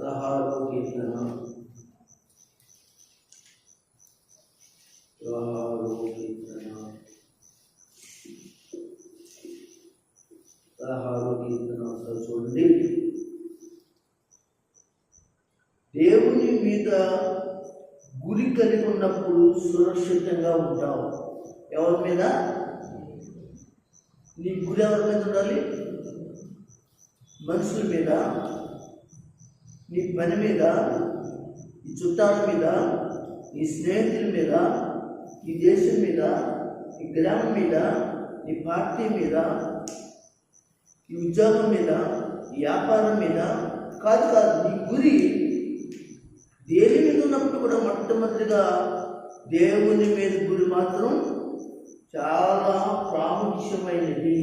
16వ కీర్తన. 16వ కీర్తన చూడండి. దేవుని మీద గురి కలిగి ఉన్నప్పుడు సురక్షితంగా ఉంటావు. ఎవరి మీద? నీ గురి ఎవరి మీద ఉండాలి? మనుషుల మీద, నీ పని మీద, నీ చుట్టాల మీద, నీ స్నేహితుల మీద, నీ దేశం మీద, నీ గ్రామం మీద, నీ పార్టీ మీద, నీ ఉద్యోగం మీద, నీ వ్యాపారం మీద కాదు. నీ గురి దేని మీద ఉన్నప్పుడు కూడా మొట్టమొదటిగా దేవుని మీద గురి మాత్రం చాలా ప్రాముఖ్యమైనది.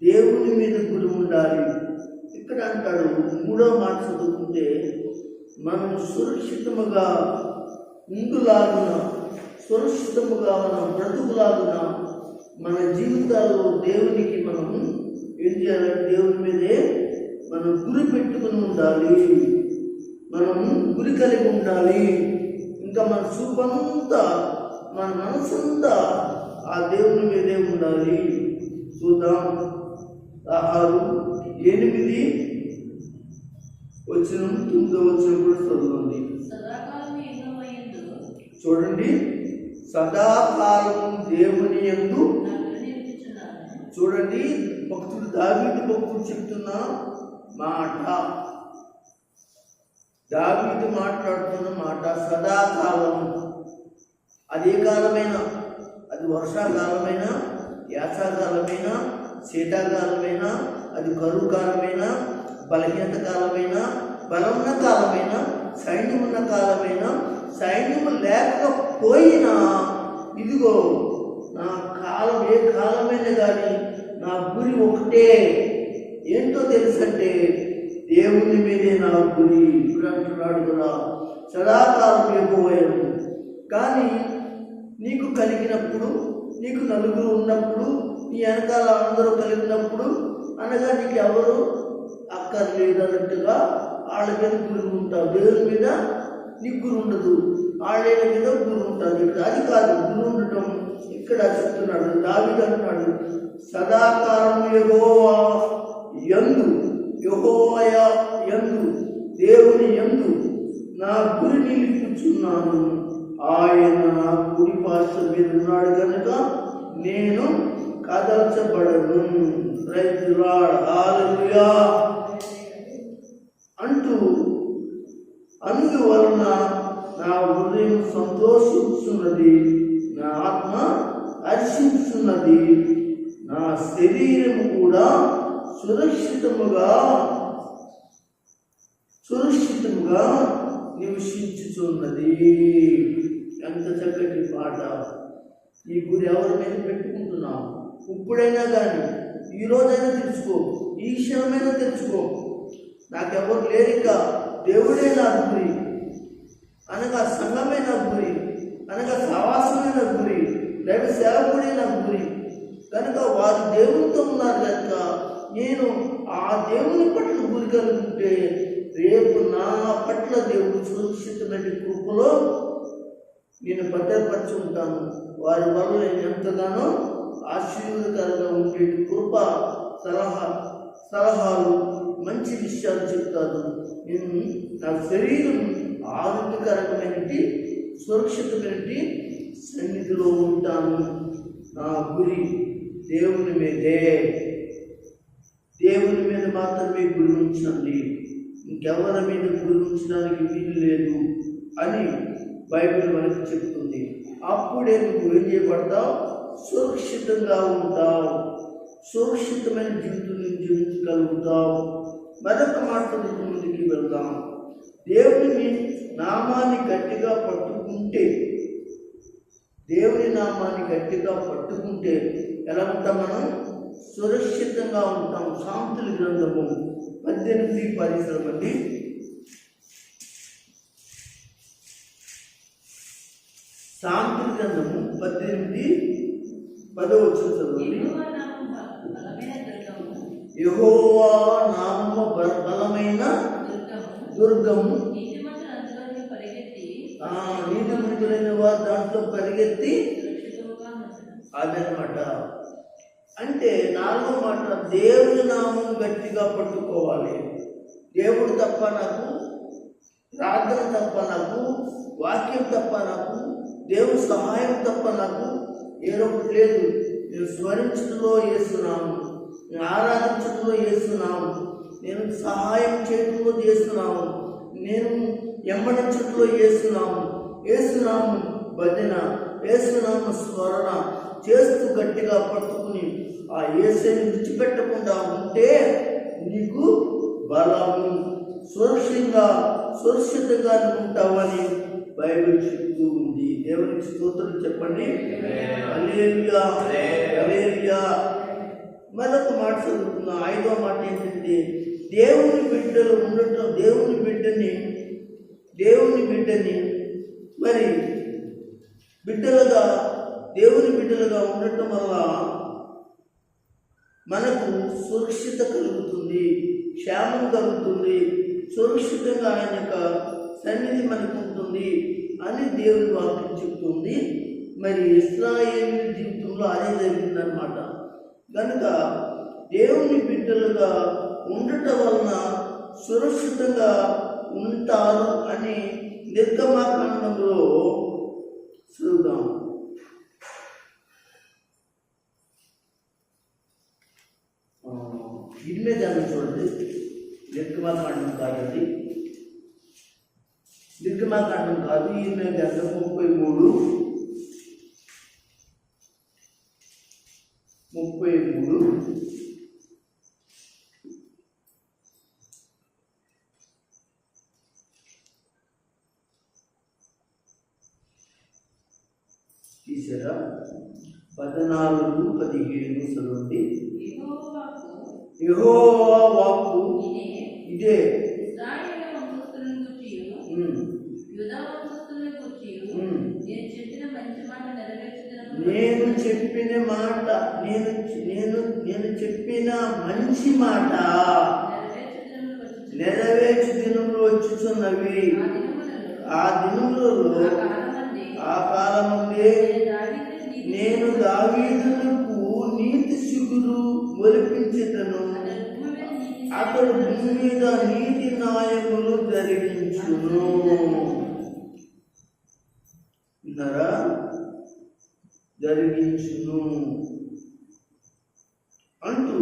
దేవుని మీద గురి ఉండాలి. ఇక్కడ అంటాడు, 3వ మాట చదువుకుంటే, మనం సురక్షితముగా ఉండులాగున, సురక్షితముగా మనం బ్రతుకులాగున మన జీవితాల్లో దేవునికి మనం ఏం చేయాలంటే దేవుని మీదే మనం గురి పెట్టుకుని ఉండాలి. మనం గురి కలిగి ఉండాలి. ఇంకా మన చూపంతా, మన మనసంతా ఆ దేవుని మీదే ఉండాలి. చూద్దాం. 6:8 వచ్చిన 9వ వచనం కూడా చదువుతుంది. చూడండి, సదాకాలం దేవుని యందు. చూడండి, దావీదు భక్తుడు చెప్తున్న మాట, దావీదు మాట్లాడుతున్న మాట సదాకాలం. అదే కాలమైనా, అది వర్షాకాలమైనా, యాసకాలమైనా, శీతాకాలమైనా, అది కరువు కాలమైనా, బలహీనత కాలమైనా, బలమున్న కాలమైనా, సైన్యం ఉన్న కాలమైనా, సైన్యము లేకపోయినా, ఇదిగో నా కాలం ఏ కాలమైనా కానీ నా గురి ఒకటే. ఏంటో తెలుసంటే దేవుని మీదే నా గురి. ఇప్పుడు అంటున్నాడు కదా, సదాకాలం యెహోవాయను. కానీ నీకు కలిగినప్పుడు, నీకు నలుగురు ఉన్నప్పుడు, నీ వెనకాల అందరూ కలిగినప్పుడు, అనగా నీకు ఎవరు అక్కర్లేదు అన్నట్టుగా వాళ్ళ మీద గురి ఉంటావు. దేవుని మీద నీకు గురి ఉండదు, వాళ్ళ మీద గురి ఉంటుంది. అది కాదు గురి ఉండటం. ఇక్కడ చెప్తున్నాడు, దావీదు అంటున్నాడు, సదాకాలం యెహోవా యందు, యెహోవా యందు, దేవుని యందు నా గురి నిలుపుచున్నాను. ఆయన నా కుడి పార్శ్వం మీద ఉన్నాడు కనుక నేను కదల్చబడను. హల్లెలూయా అంటూ, అందువలన నా హృదయం సంతోషిస్తున్నది, నా ఆత్మ హర్షిస్తున్నది, నా శరీరం కూడా సురక్షితముగా నివసించుచున్నది. ఎంత చక్కటి పాట. ఈ గురి ఎవరి మీద పెట్టుకుంటున్నావు? ఇప్పుడైనా కానీ, ఈరోజైనా తెలుసుకో, ఈ క్షణమైనా తెలుసుకో. నాకెవరు లేరిక, దేవుడే నా గురి, అనగా సంఘమే నా గురి, అనగా సహవాసమే నా గురి, దైవ సేవకుడే నా గురి. కనుక వారు దేవునితో ఉన్నారు కనుక నేను ఆ దేవుని పట్ల గురి కలుగుంటే రేపు నా పట్ల దేవుడు సురక్షితమైన కృపలో నేను భద్రపరిచి ఉంటాను. వారి వల్ల నేను ఎంతగానో ఆశీర్వాదకరంగా ఉండే కృప, సలహాలు, మంచి విషయాలు చెప్తాను. నేను నా శరీరం ఆరోగ్యకరమైనటి, సురక్షితమైనటి సన్నిధిలో ఉంటాను. నా గురి దేవుని మీదే. దేవుని మీద మాత్రమే గురి ఉంచండి, ఇంకెవరి మీద గురి ఉంచడానికి వీలు లేదు అని బైబిల్ మనకు చెప్తుంది. అప్పుడే నువ్వు ఏం చేయబడతావు? సురక్షితంగా ఉంటావు, సురక్షితమైన జీవితం జీవించగలుగుతావు. మరొక మాట ముందుకి వెళ్దాం. దేవుని నామాన్ని గట్టిగా పట్టుకుంటే, దేవుని నామాన్ని గట్టిగా పట్టుకుంటే ఎలా ఉంటాం? మనం సురక్షితంగా ఉంటాం. సామెతల గ్రంథము 18:10 చదవండి. సామెతల గ్రంథము 18:10 చదవండి. యెహోవా నామము బలమైన దుర్గము, నీతిమంతులు అందులోకి పరిగెత్తి నీతిమంతులైన వారు దాంట్లో పరిగెత్తి సురక్షితముగా ఉండును. అదనమాట. అంటే నాలుగో మాట, దేవుని నామం గట్టిగా పట్టుకోవాలి. దేవుడు తప్ప నాకు, ప్రార్థన తప్ప నాకు, వాక్యం తప్ప నాకు, దేవుని సహాయం తప్ప నాకు ఏదొకటి లేదు. నేను స్మరించడంలో చేస్తున్నాము, నేను ఆరాధించడంలో చేస్తున్నాము, నేను సహాయం చేయడంలో చేస్తున్నాము, నేను ఎమ్మడించడంలో చేస్తున్నాము, వేస్తున్నాము భజన, వేస్తున్నాము స్మరణ చేస్తూ గట్టిగా పట్టుకుని ఆ యేసుని విడిచిపెట్టకుండా ఉంటే నీకు బలము, సురక్షితంగా ఉంటావని బైబిల్ చెప్తూ ఉంది. దేవునికి స్తోత్రం చెప్పండి. హల్లెలూయా, హల్లెలూయా. మరొక మాట చదువుతున్నా. 5వ మాట ఏంటంటే, దేవుని బిడ్డలు ఉండటం, దేవుని బిడ్డని మరి దేవుని బిడ్డలుగా ఉండటం వల్ల మనకు సురక్షిత కలుగుతుంది, క్షేమం కలుగుతుంది, సురక్షితంగా ఆయన యొక్క సన్నిధి మనకు ఉంటుంది అని దేవుని వాక్యం చెప్తుంది. మరి ఇశ్రాయేలు జీవితంలో అదే జరిగిందనమాట. కనుక దేవుని బిడ్డలుగా ఉండటం వలన సురక్షితంగా ఉంటారు అని నిర్గమాకాండంలో చూద్దాం. ఇన్మే దాన్ని చూడండి. నిర్గమాకాండం కాదండి, నిర్గమాకాండం కాదు, ఇన్మే గ్రంథం 33 తీసారా? 14-15 చదవండి. యెహోవా వాక్కు ఇదే, నేను చెప్పిన మంచి మాట నెరవేర్చు దినములు వచ్చుచున్నవి. ఆ దినములలో ఆ కాలముందే నేను దావీదునకు నీతి శిగురు మొలిపించెదను, అతడు భూమి మీద నీతి న్యాయములు జరిగించును. విన్నారా? జరిగించును అంటూ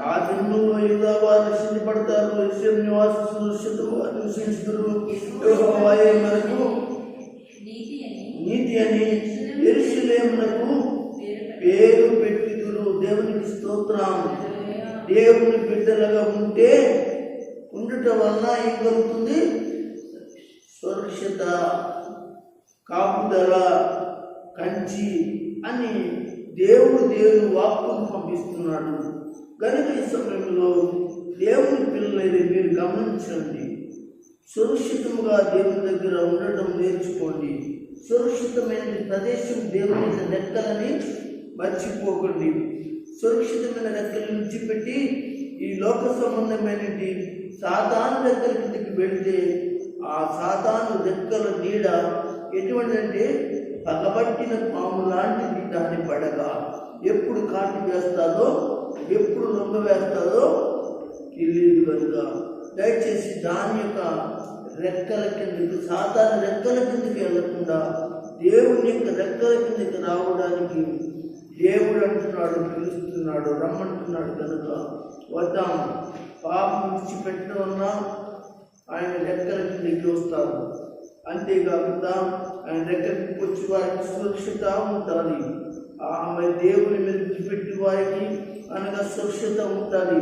ఆ దినములలో యూదావారు రక్షించబడతారు, యెరూషలేము నివాసులు సురక్షితంగా నివసించుదురు. యెహోవాయే మనకు నీతి అని యెరూషలేమునకు పేరు పెట్టిదురు. దేవునికి స్తోత్రం. దేవుని బిడ్డలుగా ఉండటం వలన ఏం కలుగుతుంది? సురక్షిత, కాపుదల, కంచి అని దేవుని వాక్కును పంపిస్తున్నాడు. కనుక ఈ సమయంలో దేవుని పిల్లలైతే మీరు గమనించండి, సురక్షితంగా దేవుని దగ్గర ఉండటం నేర్చుకోండి. సురక్షితమైన ప్రదేశం దేవుని రెక్కలని మర్చిపోకండి. సురక్షితమైన రెక్కలను విడిచిపెట్టి ఈ లోక సంబంధమైన సాతాను రెక్కల కిందకి వెళితే ఆ సాతాను రెక్కల నీడ ఎటువంటిదంటే పగబట్టిన పాము లాంటిది. దాని పడగ ఎప్పుడు కాటి వేస్తాదో, ఎప్పుడు లొంగ వేస్తాదో తెలియదు. కనుక దయచేసి దాని యొక్క రెక్కల కిందకి, సాతాను రెక్కల కిందకి వెళ్లకుండా దేవుని యొక్క రెక్కల కిందకి రావడానికి దేవుడు అంటున్నాడు, పిలుస్తున్నాడు, రమ్మంటున్నాడు. కనుక వద్దాం. పాపం విడిచిపెట్టడం వల్ల ఆయన రెక్కల కిందకి వస్తారు. అంతేకాకుండా ఆయన దగ్గరికి వచ్చి వారికి సురక్షిత ఉంటుంది. ఆమె దేవుని మీద విడిచిపెట్టి వారికి అనగా సురక్షిత ఉంటుంది.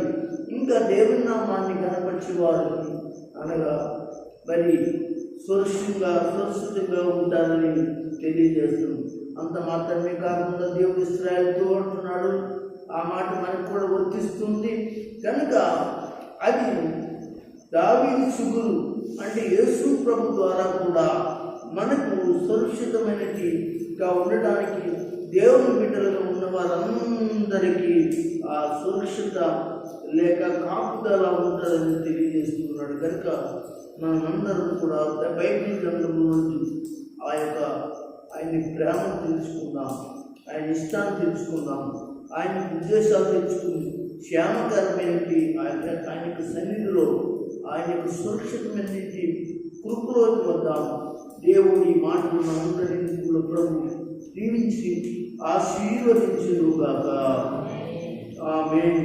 ఇంకా దేవుని నామాన్ని కనపరిచే వారికి అనగా మరి సురక్షితంగా ఉంటారని తెలియజేస్తుంది. అంత మాత్రమే కాకుండా దేవుడు ఇశ్రాయేలుతో అంటున్నాడు. ఆ మాట మనకు కూడా వర్తిస్తుంది. కనుక అది దావీదు శిగురు అంటే యేసు ప్రభు ద్వారా కూడా మనకు సురక్షితమైనదిగా ఉండడానికి, దేవుని బిడ్డలుగా ఉన్న వారందరికీ ఆ సురక్షిత లేక కాపుదల ఉంటుందని తెలియజేస్తున్నాడు. కనుక మనమందరం కూడా బైబిల్ గ్రంథం నుండి ఆయన ప్రేమను తెలుసుకుందాం, ఆయన ఇష్టాన్ని తెలుసుకుందాం, ఆయన ఉద్దేశాలు తెలుసుకుని క్షేమకరమైనటి ఆయనకు సన్నిధిలో ఆయనకు సురక్షితమైన కృపలోకి వద్దాం. దేవుడు ఈ మాటలు మనందరినీ కూడా ప్రభు దీవించి ఆశీర్వదించుగాక. ఆమేన్.